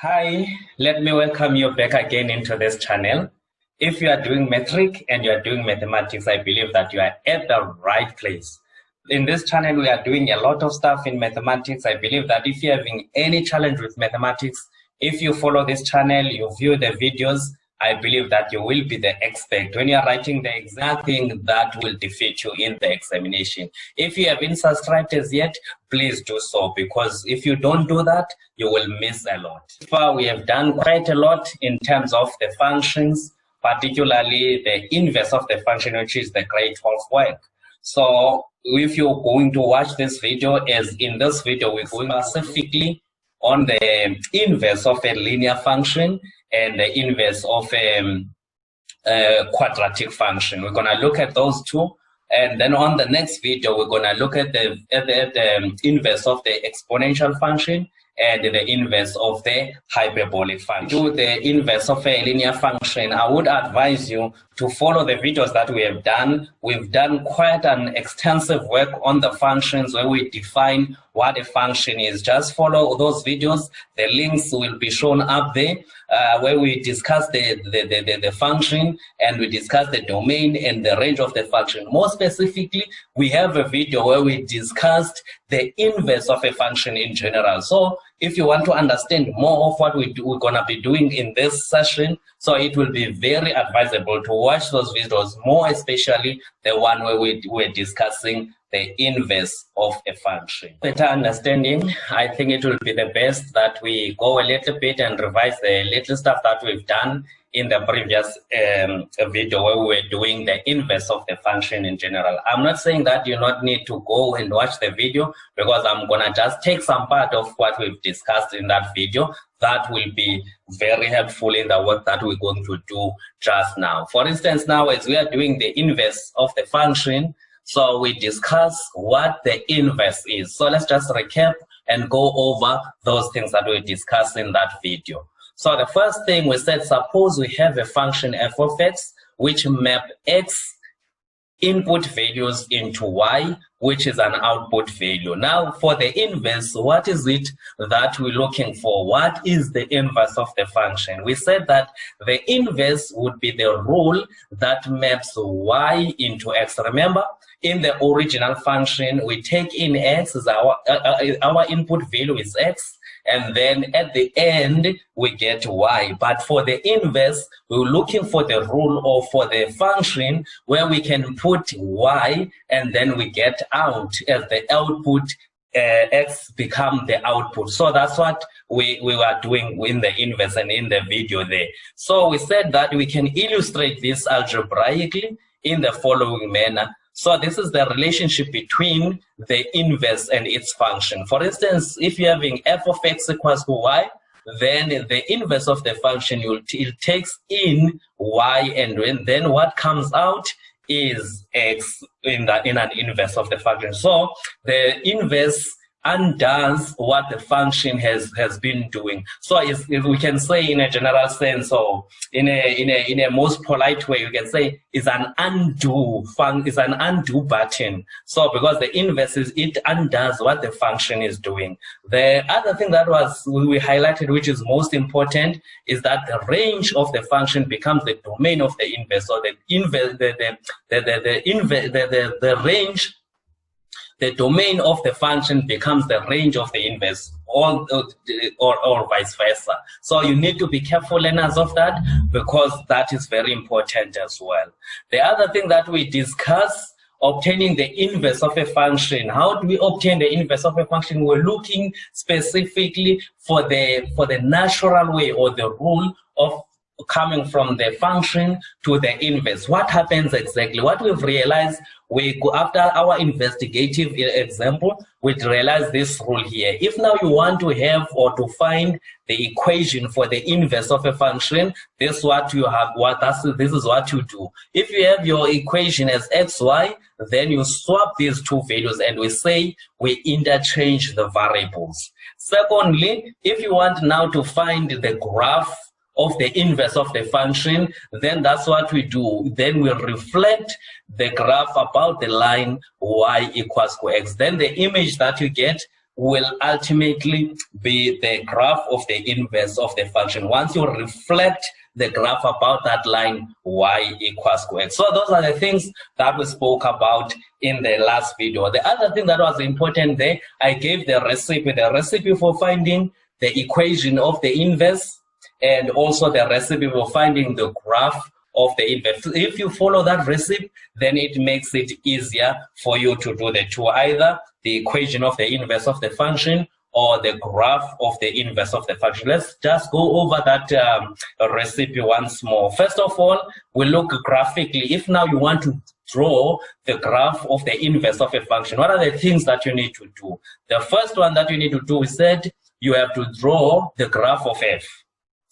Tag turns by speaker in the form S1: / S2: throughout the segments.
S1: Hi, let me welcome you back again into this channel. If you are doing metric and you are doing mathematics, I believe that you are at the right place. In this channel, we are doing a lot of stuff in mathematics. I believe that if you're having any challenge with mathematics, if you follow this channel, you view the videos, I believe that you will be the expert when you are writing the exact thing that will defeat you in the examination. If you haven't subscribed as yet, please do so, because if you don't do that, you will miss a lot. So far, we have done quite a lot in terms of the functions, particularly the inverse of the function, which is the grade 12 work. So if you're going to watch this video, as in this video, we're going specifically on the inverse of a linear function and the inverse of a quadratic function. We're going to look at those two, and then on the next video we're going to look at the inverse of the exponential function and the inverse of the hyperbolic function. To the inverse of a linear function, I would advise you to follow the videos that we have done. We've done quite an extensive work on the functions where we define what a function is. Just follow those videos. The links will be shown up there, where we discuss the function, and we discuss the domain and the range of the function. More specifically, we have a video where we discussed the inverse of a function in general. So if you want to understand more of what we're going to be doing in this session, so it will be very advisable to watch those videos, more especially the one where we're discussing the inverse of a function. Better understanding, I think it will be the best that we go a little bit and revise the little stuff that we've done in the previous video where we were doing the inverse of the function in general. I'm not saying that you not need to go and watch the video, because I'm gonna just take some part of what we've discussed in that video that will be very helpful in the work that we're going to do just now. For instance, now as we are doing the inverse of the function, so we discuss what the inverse is. So let's just recap and go over those things that we discussed in that video. So the first thing we said, suppose we have a function f of x which map x input values into y, which is an output value. Now for the inverse, what is it that we're looking for? What is the inverse of the function? We said that the inverse would be the rule that maps y into x. Remember, in the original function, we take in x as our input value is x, and then at the end we get y. But for the inverse, we're looking for the rule, or for the function where we can put y and then we get out as the output, x become the output. So that's what we were doing in the inverse and in the video there. So we said that we can illustrate this algebraically in the following manner. So this is the relationship between the inverse and its function. For instance, if you're having f of x equals to y, then the inverse of the function, it takes in y, and then what comes out is x in an inverse of the function. So the inverse undoes what the function has been doing. So if we can say in a general sense, or in a most polite way, you can say it's an undo button. So because the inverse is, it undoes what the function is doing. The other thing that we highlighted, which is most important, is that the range of the function becomes the domain of the inverse. So the inverse, the range, the domain of the function becomes the range of the inverse, or vice versa. So you need to be careful, learners, of that, because that is very important as well. The other thing that we discuss, obtaining the inverse of a function. How do we obtain the inverse of a function? We're looking specifically for the natural way, or the rule of coming from the function to the inverse. What happens exactly? What we've realized, we go after our investigative example, we realize this rule here. If now you want to have or to find the equation for the inverse of a function, this is what you have. This is what you do. If you have your equation as xy, then you swap these two values, and we say we interchange the variables. Secondly, if you want now to find the graph of the inverse of the function, then that's what we do. Then we reflect the graph about the line y equals to x. Then the image that you get will ultimately be the graph of the inverse of the function. Once you reflect the graph about that line, y equals x. So those are the things that we spoke about in the last video. The other thing that was important there, I gave the recipe for finding the equation of the inverse, and also the recipe for finding the graph of the inverse. If you follow that recipe, then it makes it easier for you to do the two, either the equation of the inverse of the function or the graph of the inverse of the function. Let's just go over that recipe once more. First of all, we look graphically. If now you want to draw the graph of the inverse of a function, what are the things that you need to do? The first one that you need to do is that you have to draw the graph of f,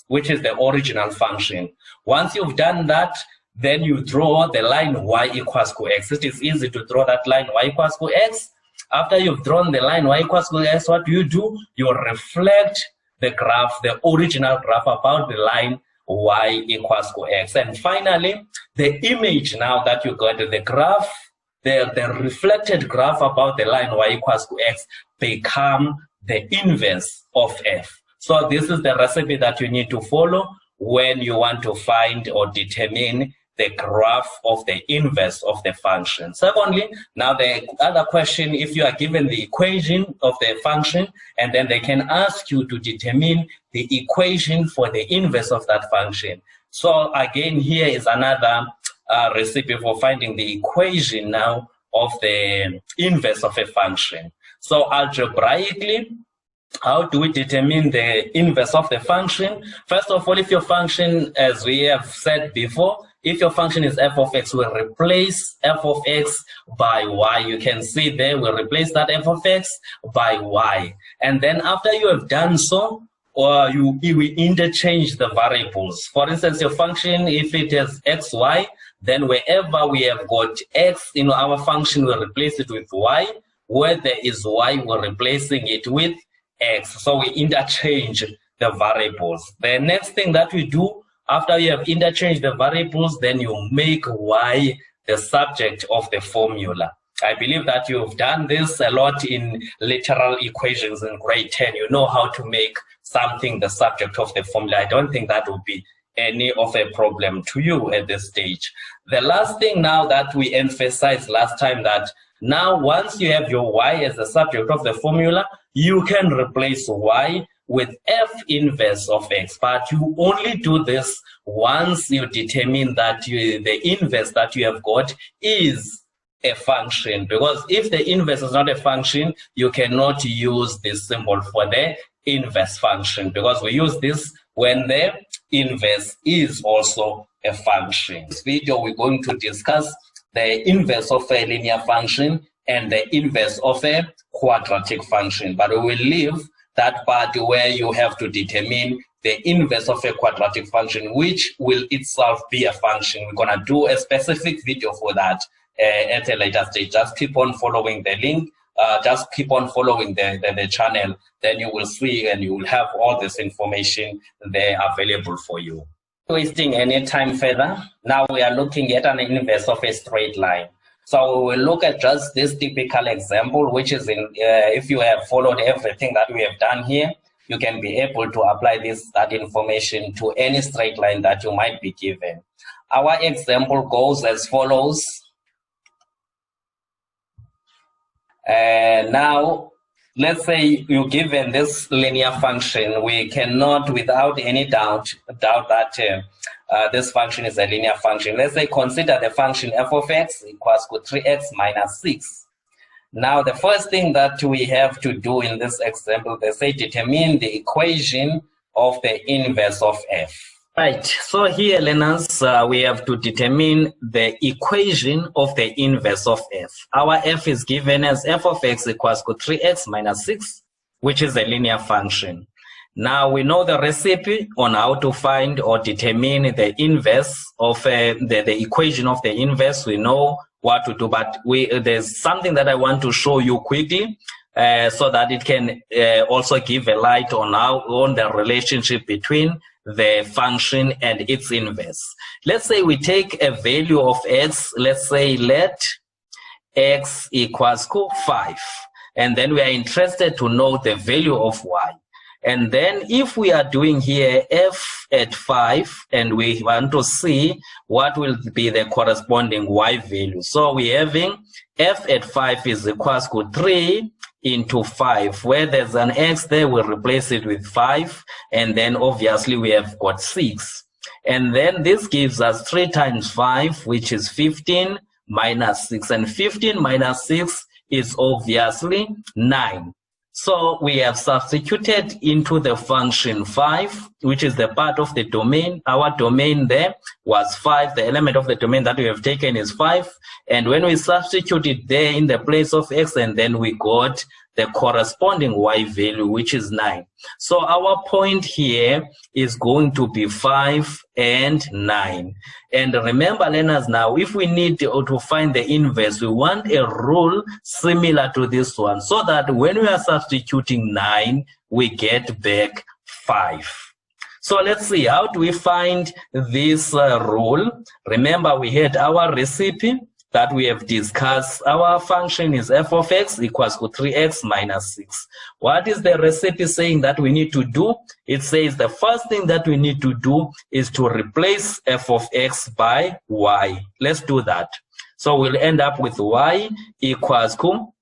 S1: which is the original function. Once you've done that, then you draw the line y equals to x. It is easy to draw that line y equals to x. After you've drawn the line y equals to x, what do? You reflect the graph, the original graph about the line y equals to x. And finally, the image now that you got, the graph, the reflected graph about the line y equals to x become the inverse of f. So this is the recipe that you need to follow when you want to find or determine the graph of the inverse of the function. Secondly, now the other question, if you are given the equation of the function, and then they can ask you to determine the equation for the inverse of that function. So again, here is another recipe for finding the equation now of the inverse of a function. So algebraically, how do we determine the inverse of the function? First of all, if your function, as we have said before, if your function is f of x, we'll replace f of x by y. You can see there, we'll replace that f of x by y. And then after you have done so, we interchange the variables. For instance, your function, if it has xy, then wherever we have got x in our function, we'll replace it with y. Where there is y, we're replacing it with x. So we interchange the variables. The next thing that we do, after you have interchanged the variables, then you make y the subject of the formula. I believe that you've done this a lot in literal equations in grade 10. You know how to make something the subject of the formula. I don't think that would be any of a problem to you at this stage. The last thing now that we emphasized last time, that now once you have your y as the subject of the formula, you can replace y with f inverse of x, but you only do this once you determine that the inverse that you have got is a function. Because if the inverse is not a function, you cannot use this symbol for the inverse function, because we use this when the inverse is also a function. In this video, we're going to discuss the inverse of a linear function and the inverse of a quadratic function, but we will leave that part where you have to determine the inverse of a quadratic function, which will itself be a function. We're going to do a specific video for that at a later stage. Just keep on following the link. Just keep on following the channel. Then you will see and you will have all this information there available for you. Wasting any time further, now we are looking at an inverse of a straight line. So we will look at just this typical example, which is in, if you have followed everything that we have done here, you can be able to apply that information to any straight line that you might be given. Our example goes as follows. Now, let's say you're given this linear function. We cannot, without any doubt that this function is a linear function. Let's say consider the function f of x equals to 3x minus 6. Now, the first thing that we have to do in this example, they say determine the equation of the inverse of f. Right, so here, learners, we have to determine the equation of the inverse of f. Our f is given as f of x equals to 3x minus 6, which is a linear function. Now we know the recipe on how to find or determine the inverse of the equation of the inverse. We know what to do, but there's something that I want to show you quickly so that it can also give a light on the relationship between the function and its inverse. Let's say we take a value of x. Let's say let x equals to 5. and then we are interested to know the value of y. And then if we are doing here f at 5 and we want to see what will be the corresponding y value. So we're having f at 5 is equals to 3 into 5. Where there's an x there, we'll replace it with 5. And then obviously we have got 6. And then this gives us 3 times 5, which is 15 minus 6. And 15 minus 6 is obviously 9. So we have substituted into the function 5, which is the part of the domain. Our domain there was 5. The element of the domain that we have taken is 5. And when we substitute it there in the place of x, and then we got the corresponding y value, which is 9. So our point here is going to be 5 and 9. And remember, learners, now if we need to find the inverse, we want a rule similar to this one, so that when we are substituting 9, we get back 5. So let's see, how do we find this rule? Remember, we had our recipe that we have discussed. Our function is f of x equals to 3x minus 6. What is the recipe saying that we need to do? It says the first thing that we need to do is to replace f of x by y. Let's do that. So we'll end up with y equals to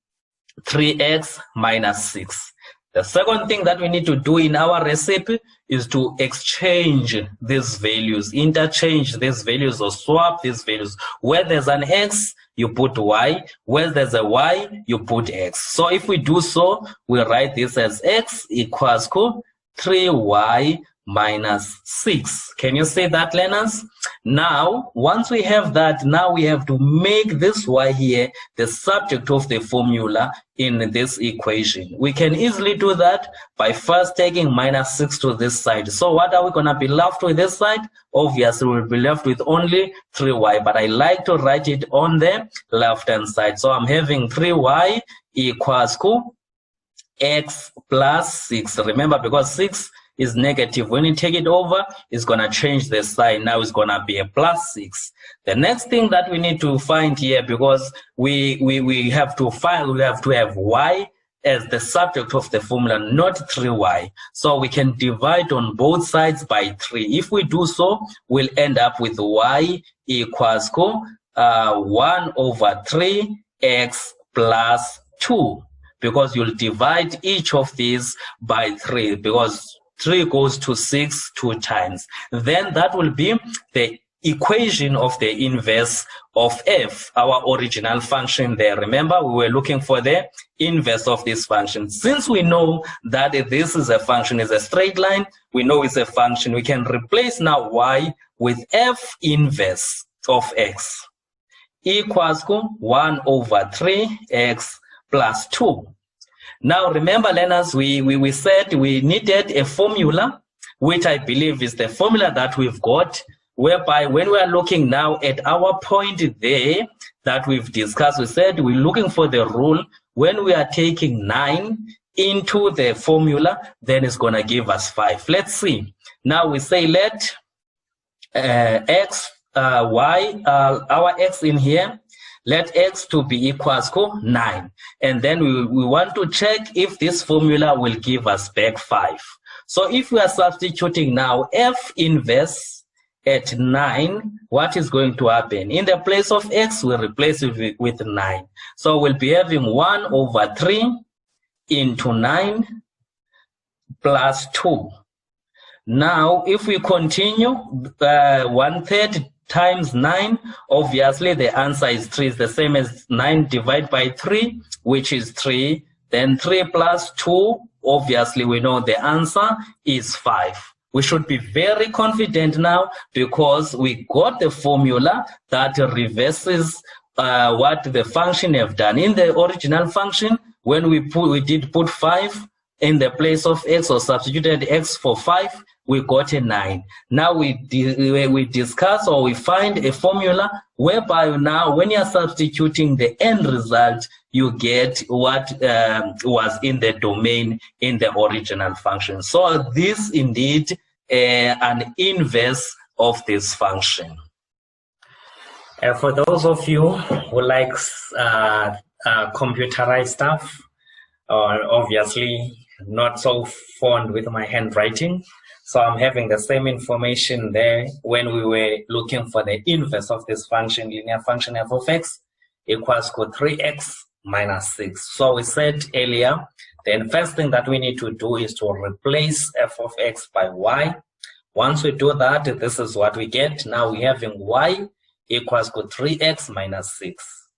S1: 3x minus 6. The second thing that we need to do in our recipe is to exchange these values, interchange these values or swap these values. Where there's an x, you put y. Where there's a y, you put x. So if we do so, we write this as x equals to 3y minus 6. Can you say that, learners? Now, once we have that, now we have to make this y here the subject of the formula in this equation. We can easily do that by first taking minus 6 to this side. So what are we going to be left with this side? Obviously, we'll be left with only 3y, but I like to write it on the left-hand side. So I'm having 3y equals to x plus 6. Remember, because 6 is negative, when you take it over, it's going to change the sign. Now it's going to be a plus 6. The next thing that we need to find here, because we have to have y as the subject of the formula, not 3y. So we can divide on both sides by 3. If we do so, we'll end up with y equals to 1 over 3x plus 2, because you'll divide each of these by 3, because 3 goes to 6 2 times. Then that will be the equation of the inverse of f, our original function there. Remember, we were looking for the inverse of this function. Since we know that this is a function, is a straight line, we know it's a function, we can replace now y with f inverse of x equals to 1 over 3x plus 2. Now, remember, learners, we said we needed a formula, which I believe is the formula that we've got, whereby when we are looking now at our point there that we've discussed, we said we're looking for the rule. When we are taking 9 into the formula, then it's going to give us 5. Let's see. Now we say let our x in here, let x to be equals to 9. And then we want to check if this formula will give us back 5. So if we are substituting now f inverse at 9, what is going to happen? In the place of x, we'll replace it with 9. So we'll be having 1 over 3 into 9 plus 2. Now, if we continue, 1/3 times 9, obviously the answer is 3. It's the same as 9 divided by 3, which is 3. Then 3 plus 2, obviously we know the answer is 5. We should be very confident now, because we got the formula that reverses what the function have done. In the original function, when we did put 5 in the place of x, or substituted x for 5, we got a 9. Now we discuss, or we find a formula whereby now when you're substituting the end result, you get what was in the domain in the original function. So this indeed an inverse of this function. For those of you who likes computerized stuff, Obviously not so fond with my handwriting. So I'm having the same information there when we were looking for the inverse of this function, linear function f of x equals to 3x minus 6. So we said earlier, the first thing that we need to do is to replace f of x by y. Once we do that, this is what we get. Now we're having y equals to 3x minus 6.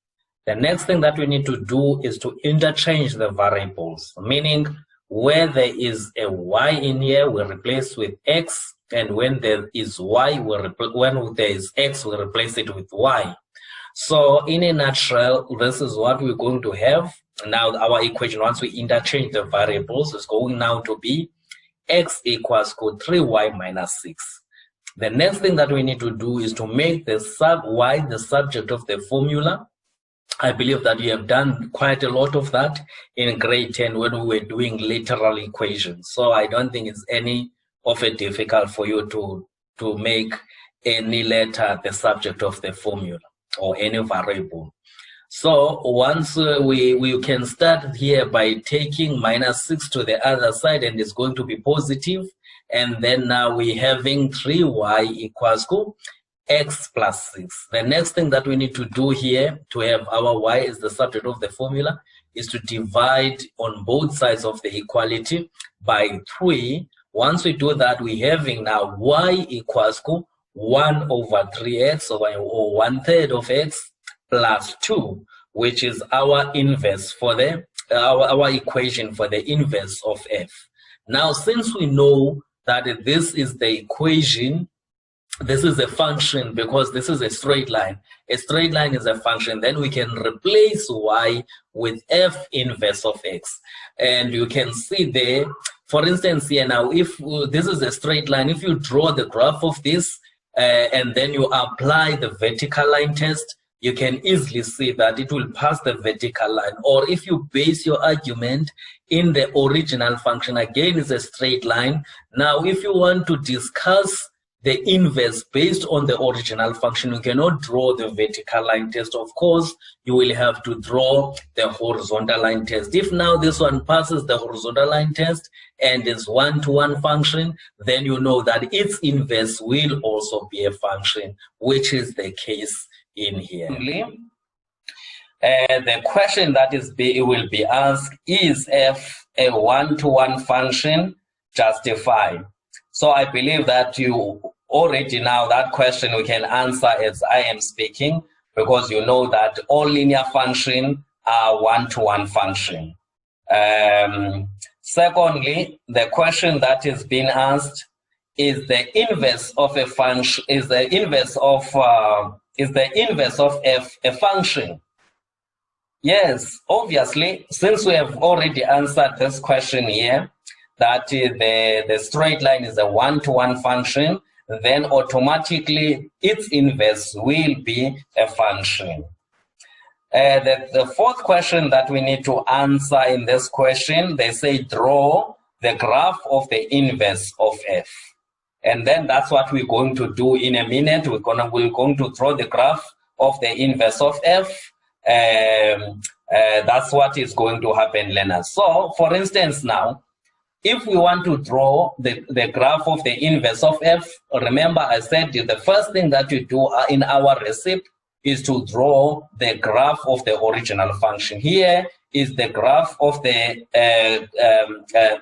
S1: The next thing that we need to do is to interchange the variables, meaning where there is a y in here, we replace with x, and when there is y, when there is x, we replace it with y. So in a nutshell, this is what we're going to have. Now our equation, once we interchange the variables, is going now to be x equals to 3y minus 6. The next thing that we need to do is to make the y the subject of the formula. I believe that you have done quite a lot of that in grade 10 when we were doing literal equations. So I don't think it's any of it difficult for you to make any letter the subject of the formula or any variable. So once we can start here by taking minus 6 to the other side, and it's going to be positive. And then now we're having 3y equals to x plus 6. The next thing that we need to do here to have our y as the subject of the formula is to divide on both sides of the equality by 3. Once we do that, we're having now y equals to 1 over 3x, or 1/3 of x plus 2, which is our inverse for the our equation for the inverse of f. Now, since we know that this is the equation, this is a function, because this is a straight line. A straight line is a function. Then we can replace y with f inverse of x. And you can see there, for instance, here now, if this is a straight line, if you draw the graph of this and then you apply the vertical line test, you can easily see that it will pass the vertical line. Or if you base your argument in the original function, again, it's a straight line. Now, if you want to discuss the inverse based on the original function, you cannot draw the vertical line test. Of course, you will have to draw the horizontal line test. If now this one passes the horizontal line test and is one-to-one function, then you know that its inverse will also be a function, which is the case in here. The question that will be asked, is f a one-to-one function? Justify. So I believe that you already now that question we can answer as I am speaking, because you know that all linear functions are one-to-one function. Secondly, the question that is being asked is the inverse of a function, is the inverse of f a function? Yes, obviously, since we have already answered this question here, that the straight line is a one-to-one function, then automatically its inverse will be a function. The fourth question that we need to answer in this question, they say draw the graph of the inverse of f. And then that's what we're going to do in a minute. We're going to draw the graph of the inverse of f. That's what is going to happen, learners. So, for instance, now, if we want to draw the graph of the inverse of f, remember I said the first thing that you do in our recipe is to draw the graph of the original function. Here is the graph of the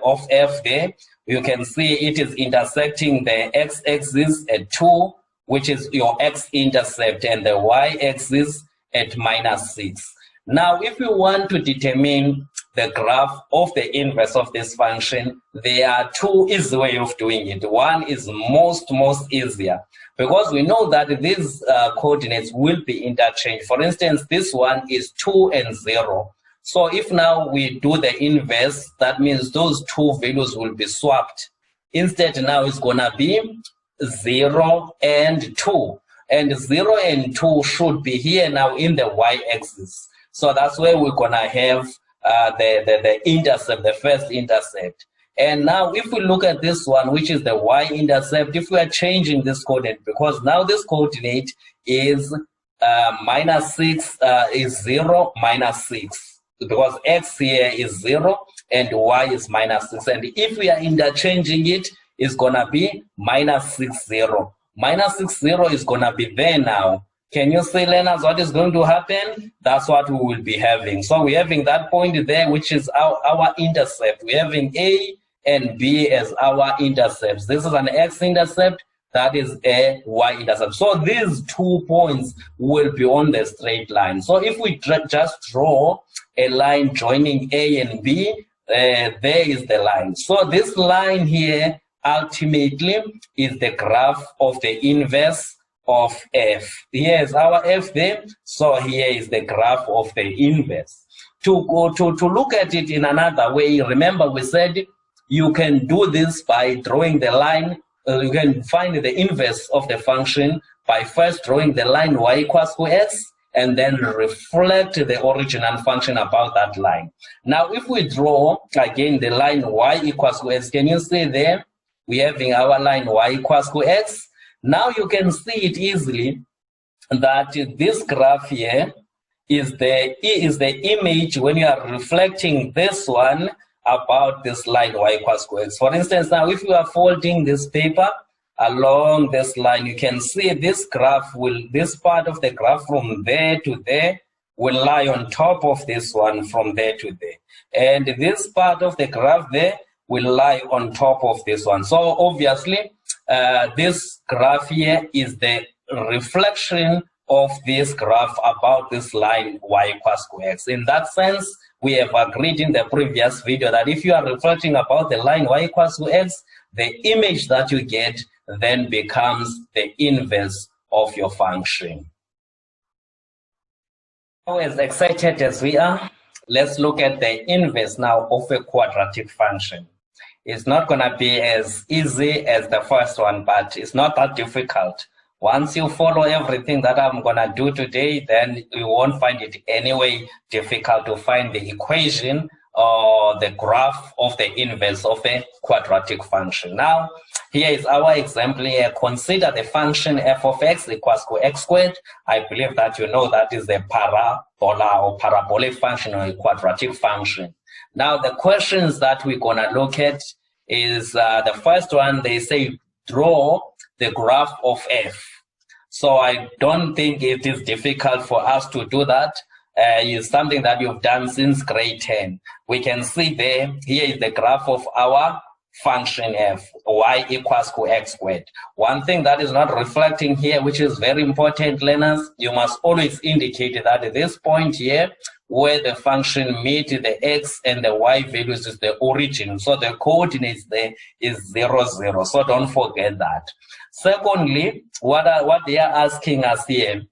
S1: of f there. You can see it is intersecting the x-axis at 2, which is your x-intercept, and the y-axis at -6. Now, if you want to determine the graph of the inverse of this function, there are two easy ways of doing it. One is most easier, because we know that these coordinates will be interchanged. For instance, this one is 2 and 0. So if now we do the inverse, that means those two values will be swapped. Instead, now it's going to be 0 and 2. And 0 and 2 should be here now in the y-axis. So that's where we're going to have the intercept, the first intercept. And now if we look at this one, which is the y-intercept, if we are changing this coordinate, because now this coordinate is -6, is 0, -6. because x here is 0 and y is minus 6. And if we are interchanging it, it's going to be minus 6, 0. Minus 6, 0 is going to be there now. Can you see, learners, what is going to happen? That's what we will be having. So we're having that point there, which is our intercept. We're having A and B as our intercepts. This is an x-intercept. That is a y-intercept. So these 2 points will be on the straight line. So if we just draw a line joining A and B, there is the line. So this line here ultimately is the graph of the inverse of f. Here is our f there. So here is the graph of the inverse. To look at it in another way, remember we said you can do this by drawing the line. You can find the inverse of the function by first drawing the line y equals to x and then reflect the original function about that line. Now, if we draw again the line y equals to x, can you see there? We're having our line y equals to x. Now you can see it easily that this graph here is the image when you are reflecting this one about this line y equals to x. For instance, now if you are folding this paper along this line, you can see this graph this part of the graph from there to there will lie on top of this one from there to there. And this part of the graph there will lie on top of this one. So obviously, this graph here is the reflection of this graph about this line y equals to x. In that sense, we have agreed in the previous video that if you are reflecting about the line y equals to x, the image that you get then becomes the inverse of your function. Now, as excited as we are, let's look at the inverse now of a quadratic function. It's not going to be as easy as the first one, but it's not that difficult. Once you follow everything that I'm going to do today, then you won't find it anyway difficult to find the equation or the graph of the inverse of a quadratic function. Now, here is our example here. Consider the function f of x equals to x squared. I believe that you know that is a parabola or parabolic function or a quadratic function. Now, the questions that we're going to look at is the first one, they say draw the graph of f. So I don't think it is difficult for us to do that. It's something that you've done since grade 10. We can see there, here is the graph of our function f, y equals to x squared. One thing that is not reflecting here, which is very important, learners, you must always indicate that at this point here, where the function meet the x and the y values is the origin. So the coordinates there is 0, 0. So don't forget that. Secondly, what they are asking us here,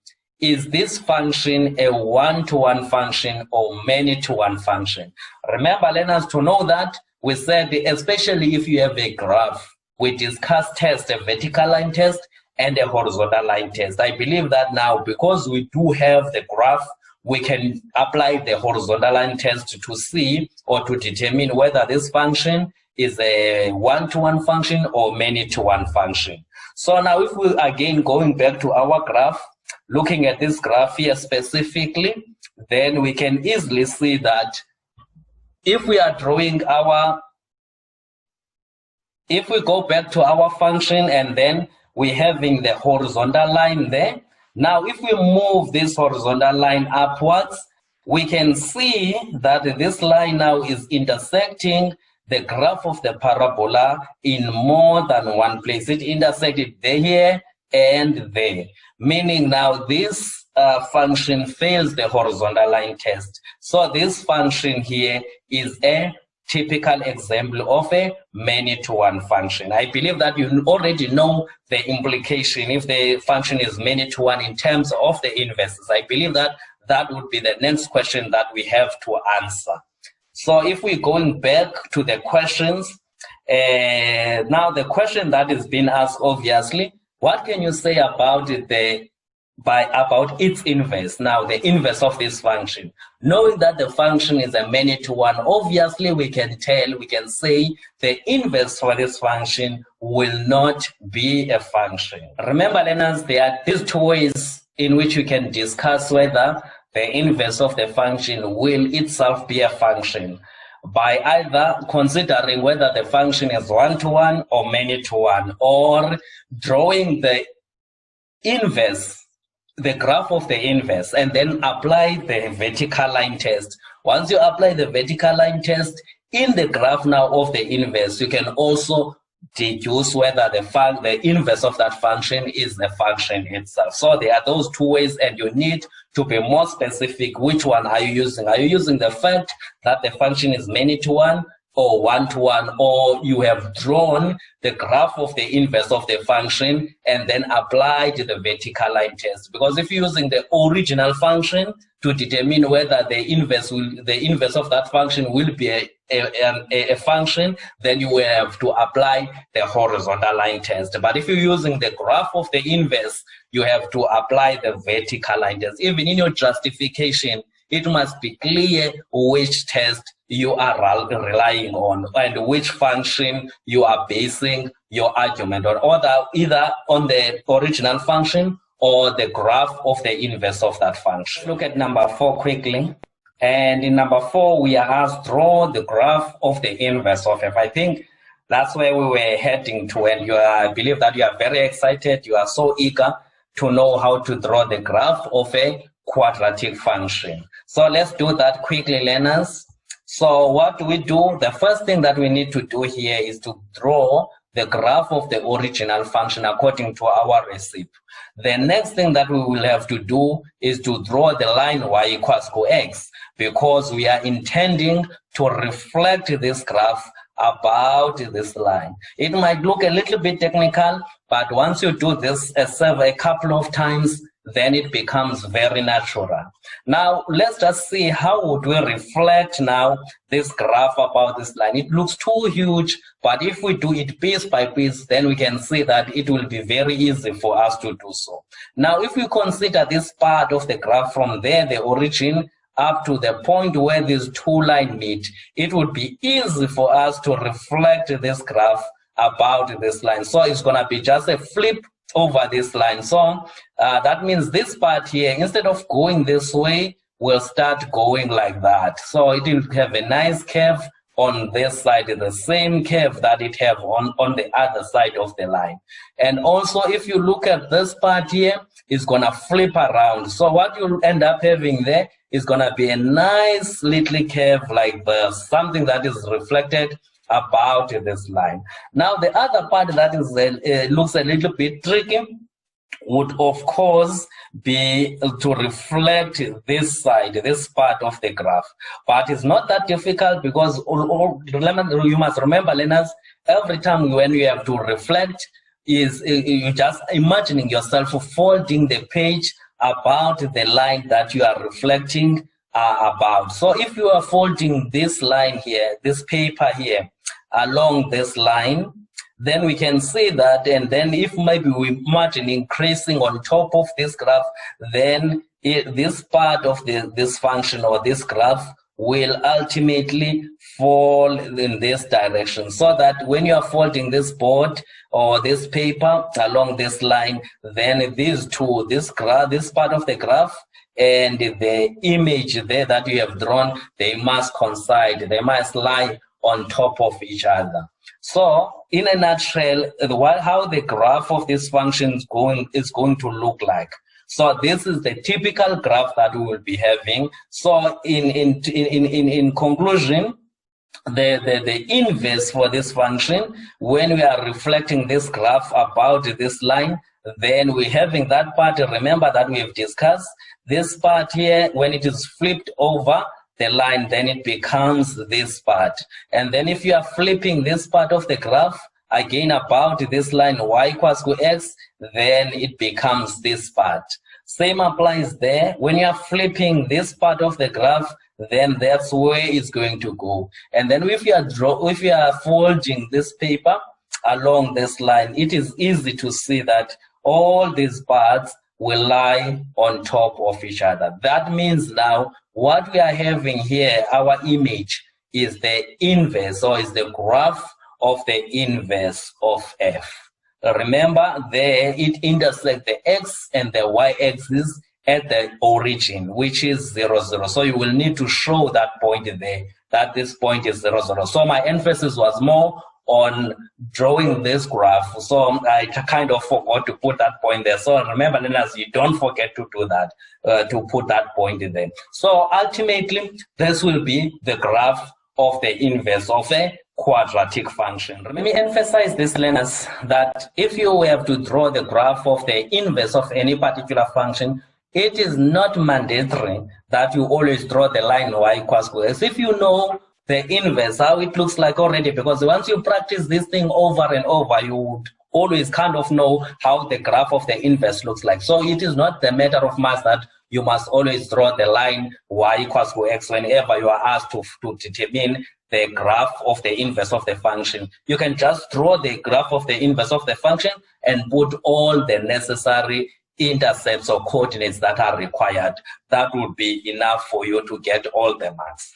S1: is this function a one-to-one function or many-to-one function? Remember, learners, to know that, we said, especially if you have a graph, we discussed test, a vertical line test and a horizontal line test. I believe that now, because we do have the graph, we can apply the horizontal line test to see or to determine whether this function is a one-to-one function or many-to-one function. So now if we again going back to our graph, looking at this graph here specifically, then we can easily see that if we are drawing if we go back to our function and then we're having the horizontal line there. Now, if we move this horizontal line upwards, we can see that this line now is intersecting the graph of the parabola in more than one place. It intersected there, here, and there, meaning now this function fails the horizontal line test. So this function here is a typical example of a many-to-one function. I believe that you already know the implication if the function is many-to-one in terms of the inverses. I believe that that would be the next question that we have to answer. So if we're going back to the questions, now the question that is being asked, obviously, what can you say about about its inverse? Now, the inverse of this function. Knowing that the function is a many-to-one, obviously we can say the inverse for this function will not be a function. Remember, learners, there are these two ways in which you can discuss whether the inverse of the function will itself be a function by either considering whether the function is one-to-one or many-to-one, or drawing the inverse, the graph of the inverse, and then apply the vertical line test. Once you apply the vertical line test in the graph now of the inverse, you can also deduce whether the inverse of that function is the function itself. So there are those two ways, and you need to be more specific. Which one are you using? Are you using the fact that the function is many-to-one or one-to-one, or you have drawn the graph of the inverse of the function and then applied the vertical line test? Because if you're using the original function to determine whether the inverse of that function will be a function, then you will have to apply the horizontal line test. But if you're using the graph of the inverse, you have to apply the vertical line test. Even in your justification, it must be clear which test you are relying on and which function you are basing your argument on, either on the original function or the graph of the inverse of that function. Look at number 4 quickly. And in number 4, we are asked draw the graph of the inverse of f. I think that's where we were heading to, and I believe that you are very excited. You are so eager to know how to draw the graph of a quadratic function. So let's do that quickly, learners. So what do we do? The first thing that we need to do here is to draw the graph of the original function according to our recipe. The next thing that we will have to do is to draw the line y equals to x, because we are intending to reflect this graph about this line. It might look a little bit technical, but once you do this a couple of times, then it becomes very natural. Now, let's just see how would we reflect now this graph about this line. It looks too huge, but if we do it piece by piece, then we can see that it will be very easy for us to do so. Now, if we consider this part of the graph from there, the origin, up to the point where these two lines meet, it would be easy for us to reflect this graph about this line. So it's going to be just a flip over this line. So that means this part here, instead of going this way, will start going like that. So it will have a nice curve on this side, the same curve that it have on the other side of the line. And also, if you look at this part here, it's going to flip around. So what you'll end up having there is going to be a nice little curve like this, something that is reflected about this line. Now, the other part that is looks a little bit tricky would, of course, be to reflect this side, this part of the graph. But it's not that difficult, because you must remember, learners, every time when you have to reflect, is you just imagining yourself folding the page about the line that you are reflecting about. So if you are folding this line here, this paper here, along this line, then we can see that, and then if maybe we imagine increasing on top of this graph, then this part of this function or this graph will ultimately fall in this direction, so that when you are folding this board or this paper along this line, then these two, this part of the graph and the image there that you have drawn, they must coincide, they must lie on top of each other. So, in a nutshell, how the graph of this function is going to look like. So, this is the typical graph that we will be having. So, in conclusion, the inverse for this function, when we are reflecting this graph about this line, then we're having that part. Remember that we have discussed this part here, when it is flipped over the line, then it becomes this part. And then if you are flipping this part of the graph again about this line y equals to x, then it becomes this part. Same applies there. When you are flipping this part of the graph, then that's where it's going to go. And then if you are folding this paper along this line, it is easy to see that all these parts will lie on top of each other. That means now what we are having here, our image, is the inverse, or is the graph of the inverse of f. Remember, there it intersects the x and the y axis, at the origin, which is 0, 0. So you will need to show that point there, that this point is 0, 0. So my emphasis was more on drawing this graph. So I kind of forgot to put that point there. So remember, learners, you don't forget to do that, to put that point in there. So ultimately, this will be the graph of the inverse of a quadratic function. Let me emphasize this, learners, that if you have to draw the graph of the inverse of any particular function, it is not mandatory that you always draw the line y equals x. If you know the inverse, how it looks like already, because once you practice this thing over and over, you would always kind of know how the graph of the inverse looks like. So it is not the matter of math that you must always draw the line y equals x whenever you are asked to determine the graph of the inverse of the function. You can just draw the graph of the inverse of the function and put all the necessary intercepts or coordinates that are required. That would be enough for you to get all the marks.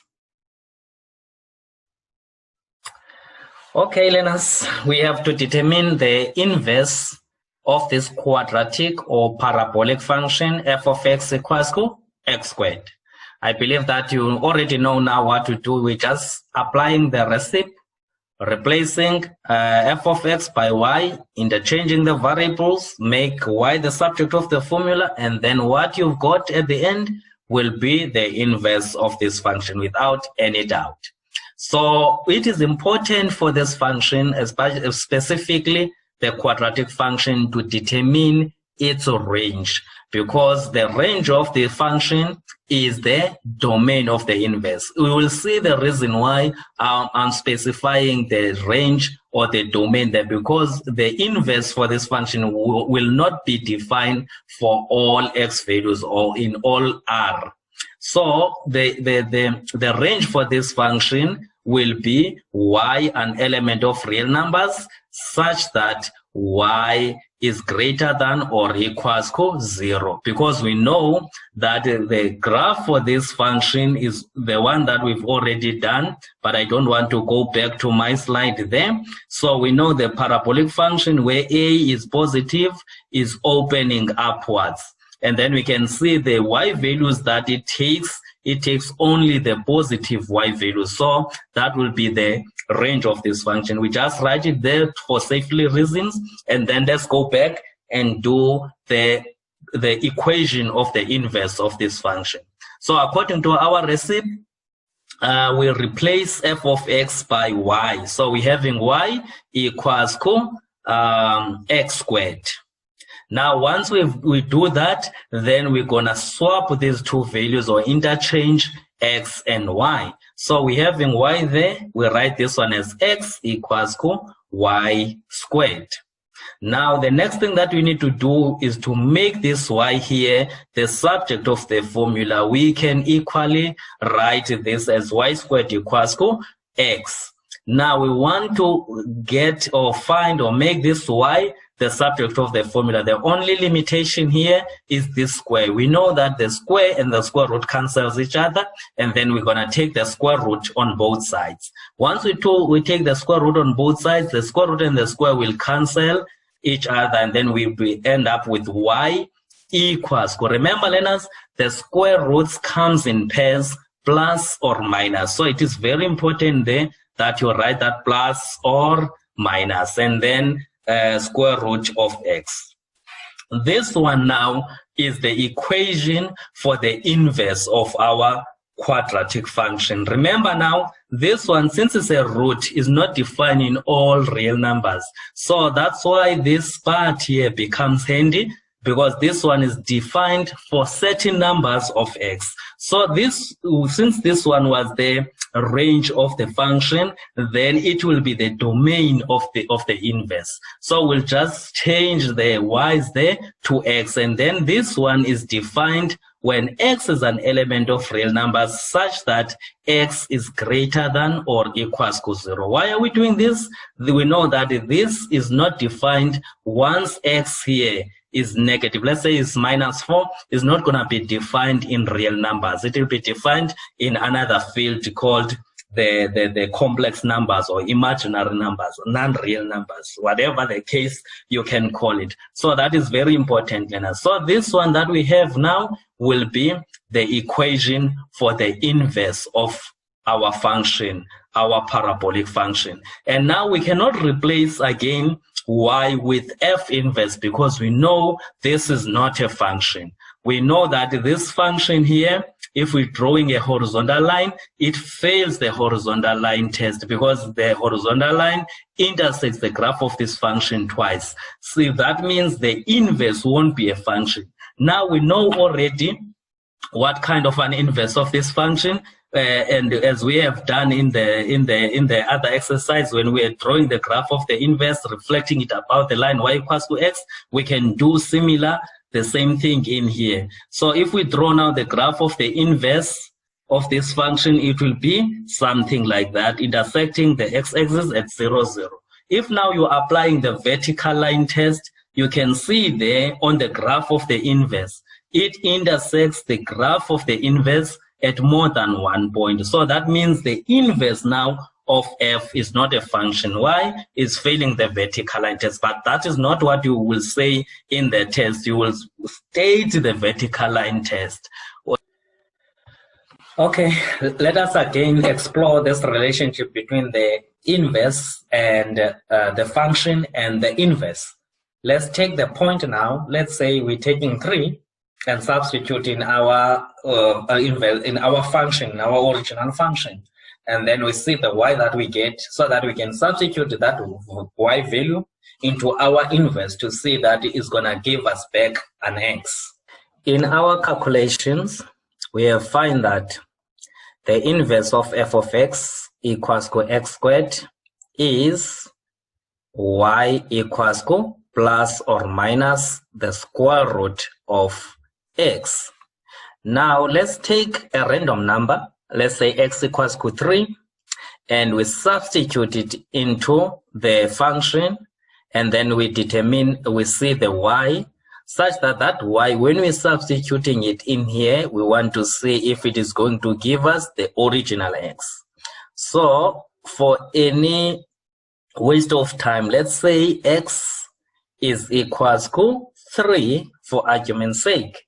S1: Okay, learners, we have to determine the inverse of this quadratic or parabolic function f of x equals to x squared. I believe that you already know now what to do. We're just applying the recipe, replacing f of x by y, interchanging the variables, make y the subject of the formula, and then what you've got at the end will be the inverse of this function without any doubt. So it is important for this function, specifically the quadratic function, to determine its range, because the range of the function is the domain of the inverse. We will see the reason why I'm specifying the range or the domain there, because the inverse for this function will not be defined for all x values or in all r. So the range for this function will be y, an element of real numbers, such that y is greater than or equals to 0, because we know that the graph for this function is the one that we've already done, but I don't want to go back to my slide there. So we know the parabolic function where a is positive is opening upwards. And then we can see the y values that it takes only the positive y values. So that will be the range of this function. We just write it there for safety reasons, and then let's go back and do the equation of the inverse of this function. So according to our recipe, we replace f of x by y. So we're having y equals to x squared. Now, once we do that, then we're going to swap these two values or interchange x and y. So we're having y there. We write this one as x equals to y squared. Now, the next thing that we need to do is to make this y here the subject of the formula. We can equally write this as y squared equals to x. Now, we want to get or find or make this y the subject of the formula. The only limitation here is this square. We know that the square and the square root cancels each other, and then we're going to take the square root on both sides. Once we take the square root on both sides, the square root and the square will cancel each other, and then we end up with y equals. Remember, learners, the square roots comes in pairs, plus or minus. So it is very important there that you write that plus or minus, and then square root of x. This one now is the equation for the inverse of our quadratic function. Remember now, this one, since it's a root, is not defined in all real numbers. So that's why this part here becomes handy, because this one is defined for certain numbers of x. So this, since this one was the range of the function, then it will be the domain of the inverse. So we'll just change the y's there to x, and then this one is defined when x is an element of real numbers such that x is greater than or equals to 0. Why are we doing this? We know that this is not defined once x here is negative. Let's say it's -4, is not going to be defined in real numbers. It will be defined in another field called the complex numbers or imaginary numbers, non-real numbers, whatever the case you can call it. So that is very important, learners. So this one that we have now will be the equation for the inverse of our function, our parabolic function. And now we cannot replace again y with f inverse because we know this is not a function. We know that this function here, if we're drawing a horizontal line, it fails the horizontal line test because the horizontal line intersects the graph of this function twice. So that means the inverse won't be a function. Now we know already what kind of an inverse of this function, and as we have done in the other exercise, when we are drawing the graph of the inverse, reflecting it about the line y equals to x, we can do the same thing in here. So if we draw now the graph of the inverse of this function, it will be something like that, intersecting the x-axis at 0, 0. If now you're applying the vertical line test, you can see there on the graph of the inverse, it intersects the graph of the inverse at more than 1 point. So that means the inverse now of f is not a function. Why? It's failing the vertical line test. But that is not what you will say in the test. You will state the vertical line test. Okay, let us again explore this relationship between the inverse and the function and the inverse. Let's take the point now. Let's say we're taking 3 and substitute in our function, in our original function. And then we see the y that we get so that we can substitute that y value into our inverse to see that it's going to give us back an x. In our calculations, we have found that the inverse of f of x equals to x squared is y equals to plus or minus the square root of x. Now let's take a random number. Let's say x equals to 3, and we substitute it into the function, and then we see the y, such that y, when we're substituting it in here, we want to see if it is going to give us the original x. So for any waste of time, let's say x is equals to 3 for argument's sake.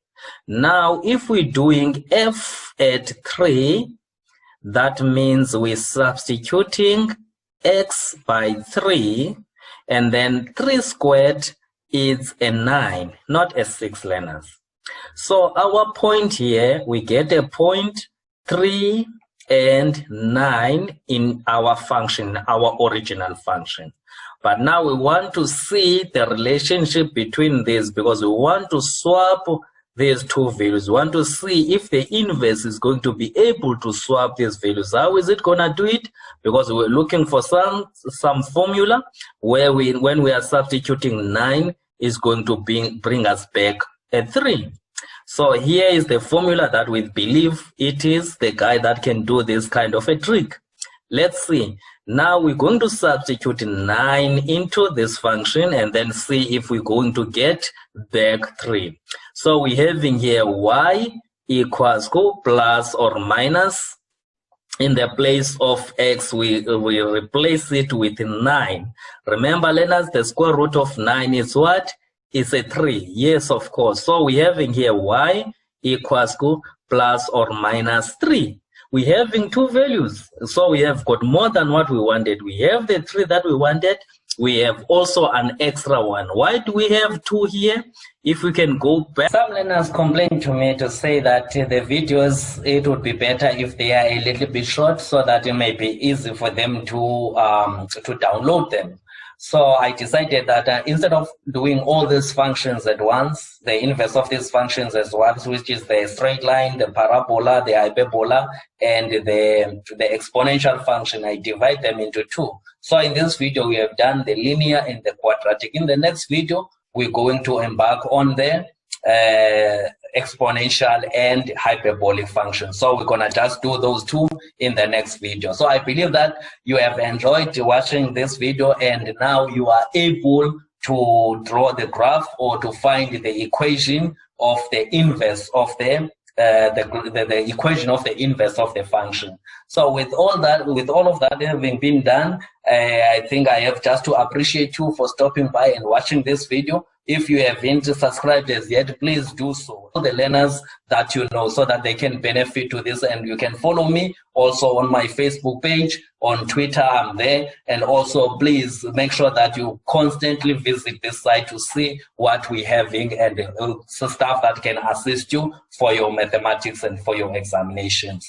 S1: Now, if we're doing f at 3, that means we're substituting x by 3, and then 3 squared is a 9, not a 6, learners. So our point here, we get a point 3 and 9 in our function, our original function. But now we want to see the relationship between these because we want to swap these two values. We want to see if the inverse is going to be able to swap these values. How is it going to do it? Because we're looking for some formula where when we are substituting 9 is going to bring us back a 3. So here is the formula that we believe it is the guy that can do this kind of a trick. Let's see. Now we're going to substitute 9 into this function and then see if we're going to get back 3. So we're having here y equals to plus or minus. In the place of x, we replace it with 9. Remember, learners, the square root of 9 is what? It's a 3. Yes, of course. So we're having here y equals to plus or minus 3. We're having two values. So we have got more than what we wanted. We have the 3 that we wanted. We have also an extra one. Why do we have 2 here? If we can go back. Some learners complain to me to say that the videos, it would be better if they are a little bit short so that it may be easy for them to download them. So I decided that instead of doing all these functions at once, the inverse of these functions as once, which is the straight line, the parabola, the hyperbola, and the exponential function, I divide them into 2. So in this video, we have done the linear and the quadratic. In the next video, we're going to embark on the exponential and hyperbolic function. So we're going to just do those 2 in the next video. So I believe that you have enjoyed watching this video, and now you are able to draw the graph or to find the equation of the inverse of the the equation of the inverse of the function. So with all of that having been done, I think I have just to appreciate you for stopping by and watching this video. If you haven't subscribed as yet, please do so. The learners that you know, so that they can benefit to this, and you can follow me also on my Facebook page, on Twitter, I'm there. And also please make sure that you constantly visit this site to see what we're having and stuff that can assist you for your mathematics and for your examinations.